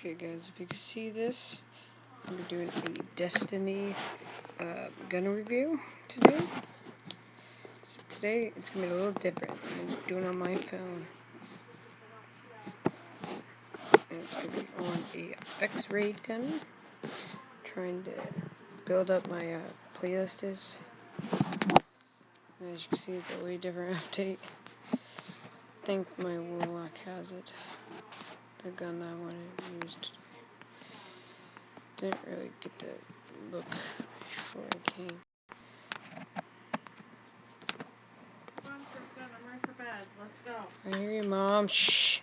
Okay guys, if you can see this, I'm doing a Destiny gun review today. So today it's going to be a little different. I'm doing it on my phone. And it's going to be on a X-Raid gun. Trying to build up my playlist is. And as you can see, it's a way different update. I think my Warlock has it. The gun that I wanted to use today. Didn't really get the look before I came. Come on, Kristen, I'm ready for bed. Let's go. I hear you, Mom. Shh.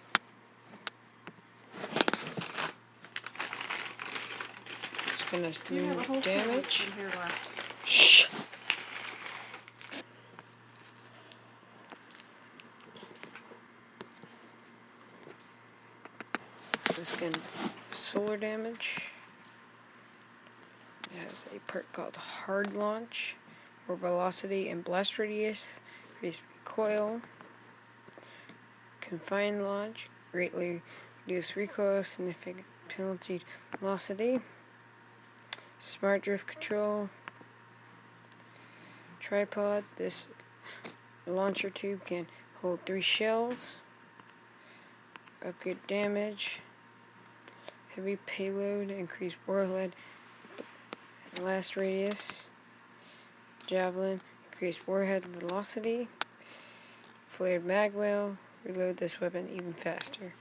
It's gonna do You have a whole damage. sandwich in here left. Shh. This gun solar damage. It has a perk called Hard Launch, or Velocity and Blast Radius, increased recoil, Confined Launch, greatly reduced recoil, significant penalty to velocity, Smart Drift Control, Tripod. This launcher tube can hold 3 shells, upgrade damage, heavy payload, increased warhead blast radius, javelin, increased warhead velocity, flared magwell, reload this weapon even faster.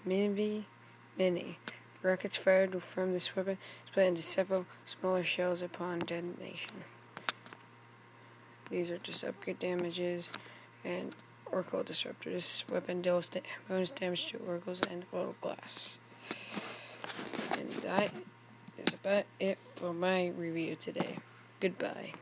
Mini. Rockets fired from this weapon split into several smaller shells upon detonation. These are just upgrade damages and Oracle Disruptor. This weapon deals bonus damage to oracles and photo glass. And that is about it for my review today. Goodbye.